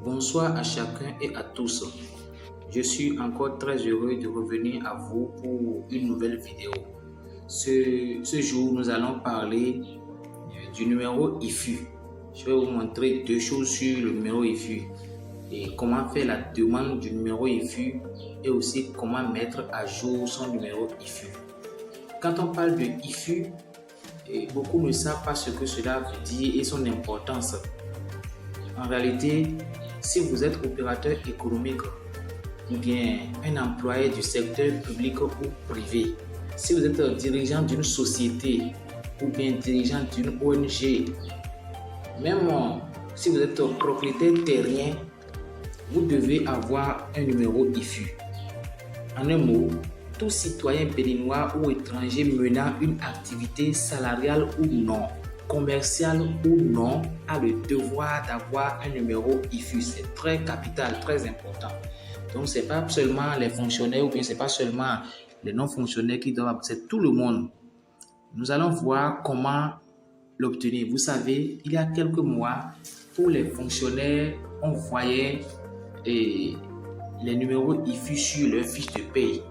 Bonsoir à chacun et à tous. Je suis encore très heureux de revenir à vous pour une nouvelle vidéo. Ce jour, nous allons parler du numéro IFU. Je vais vous montrer deux choses sur le numéro IFU et comment faire la demande du numéro IFU et aussi comment mettre à jour son numéro IFU. Quand on parle de IFU, beaucoup ne savent pas ce que cela veut dire et son importance. En réalité, si vous êtes opérateur économique ou bien un employé du secteur public ou privé, si vous êtes dirigeant d'une société ou bien dirigeant d'une ONG, même si vous êtes propriétaire terrien, vous devez avoir un numéro IFU. En un mot, tout citoyen béninois ou étranger menant une activité salariale ou non, commercial ou non, a le devoir d'avoir un numéro IFU. C'est très capital, très important. Donc, ce n'est pas seulement les fonctionnaires ou bien ce n'est pas seulement les non-fonctionnaires qui doivent, c'est tout le monde. Nous allons voir comment l'obtenir. Vous savez, il y a quelques mois, pour les fonctionnaires, on voyait les numéros IFU sur leur fiche de paye.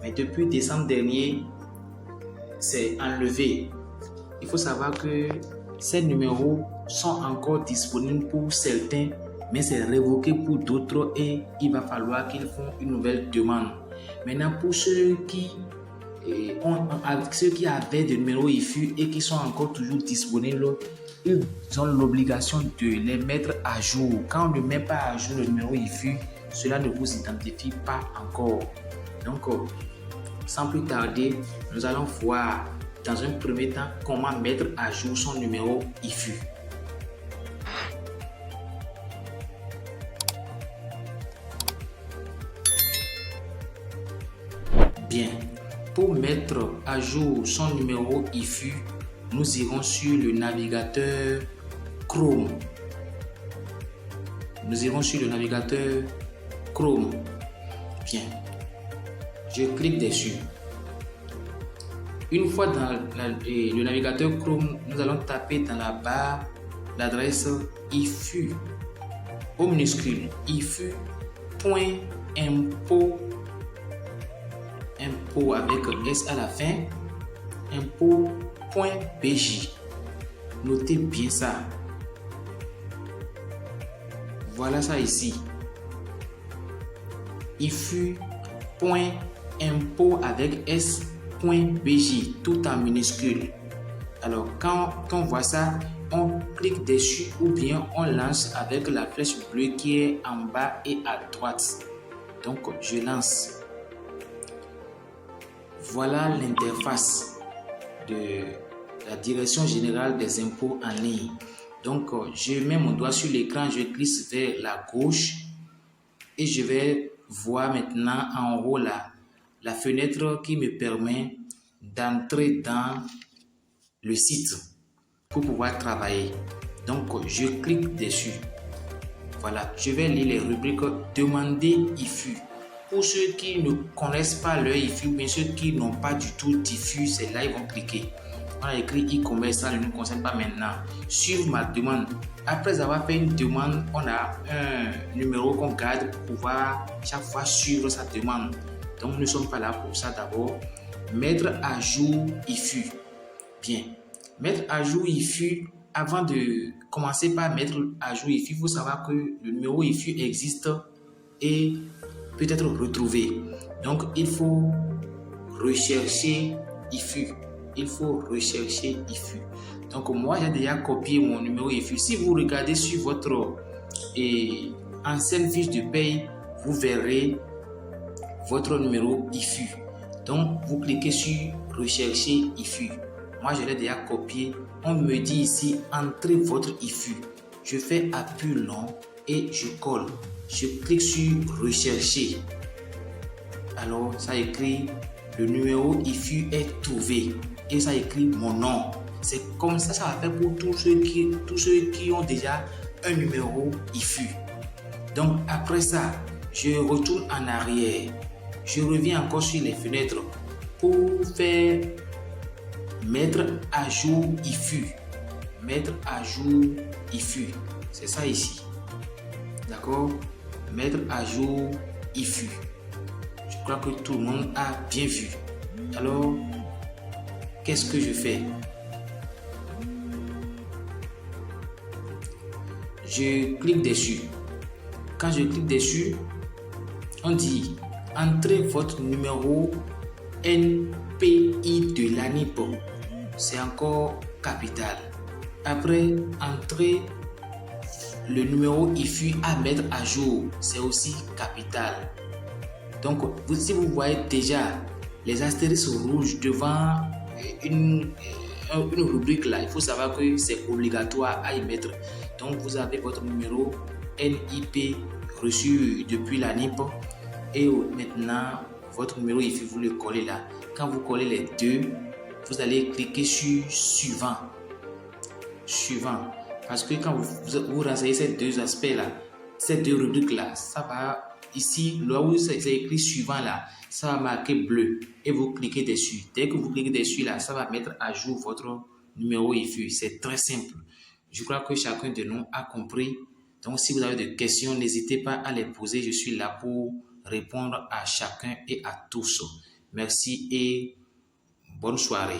Mais depuis décembre dernier, c'est enlevé. Il faut savoir que ces numéros sont encore disponibles pour certains, mais c'est révoqué pour d'autres et il va falloir qu'ils font une nouvelle demande. Maintenant, pour ceux qui avaient des numéros IFU et qui sont encore toujours disponibles, ils ont l'obligation de les mettre à jour. Quand on ne met pas à jour le numéro IFU, cela ne vous identifie pas encore. Donc, sans plus tarder, nous allons voir dans un premier temps comment mettre à jour son numéro IFU. Bien, pour mettre à jour son numéro IFU, nous irons sur le navigateur Chrome. Bien, je clique dessus. Une fois dans le navigateur Chrome, nous allons taper dans la barre l'adresse IFU au minuscule IFU.impôt avec S à la fin, impôt.bj. Notez bien ça. Voilà ça ici. IFU.impôt avec S.bj, tout en minuscule. Alors, quand on voit ça, on clique dessus ou bien on lance avec la flèche bleue qui est en bas et à droite. Donc, je lance. Voilà l'interface de la Direction générale des impôts en ligne. Donc, je mets mon doigt sur l'écran, je glisse vers la gauche et je vais voir maintenant en haut là la fenêtre qui me permet d'entrer dans le site pour pouvoir travailler. Donc, je clique dessus. Voilà, je vais lire les rubriques Demander IFU. Pour ceux qui ne connaissent pas leur IFU, mais ceux qui n'ont pas du tout d'IFU, c'est là ils vont cliquer. On a écrit e-commerce, ça ne nous concerne pas maintenant. Suivre ma demande. Après avoir fait une demande, on a un numéro qu'on garde pour pouvoir chaque fois suivre sa demande. Donc, nous ne sommes pas là pour ça d'abord. Mettre à jour IFU. Bien. Mettre à jour IFU, avant de commencer par mettre à jour IFU, il faut savoir que le numéro IFU existe et peut être retrouvé. Donc, il faut rechercher IFU. Donc, moi, j'ai déjà copié mon numéro IFU. Si vous regardez sur votre ancienne fiche de paye, vous verrez votre numéro IFU. Donc, vous cliquez sur Rechercher IFU. Moi, je l'ai déjà copié. On me dit ici, entrez votre IFU. Je fais appui long et je colle. Je clique sur Rechercher. Alors, ça écrit le numéro IFU est trouvé. Et ça écrit mon nom. C'est comme ça, ça va faire pour tous ceux qui ont déjà un numéro IFU. Donc, après ça, je retourne en arrière. Je reviens encore sur les fenêtres pour faire mettre à jour IFU. C'est ça ici. D'accord? Mettre à jour IFU. Je crois que tout le monde a bien vu. Alors, qu'est-ce que je fais? Je clique dessus. Quand je clique dessus, on dit entrez votre numéro NPI de l'ANIP. C'est encore capital. Après, entrez le numéro IFU à mettre à jour. C'est aussi capital. Donc, si vous voyez déjà les astérisques rouges devant une rubrique là, il faut savoir que c'est obligatoire à y mettre. Donc, vous avez votre numéro NIP reçu depuis la NIP et maintenant, votre numéro IFU, vous le collez là. Quand vous collez les deux, vous allez cliquer sur suivant. Suivant. Parce que quand vous renseignez ces deux aspects là, ces deux rubriques là, ça va ici, là où c'est écrit suivant là, ça va marquer bleu et vous cliquez dessus. Dès que vous cliquez dessus là, ça va mettre à jour votre numéro IFU. C'est très simple. Je crois que chacun de nous a compris. Donc, si vous avez des questions, n'hésitez pas à les poser. Je suis là pour répondre à chacun et à tous. Merci et bonne soirée.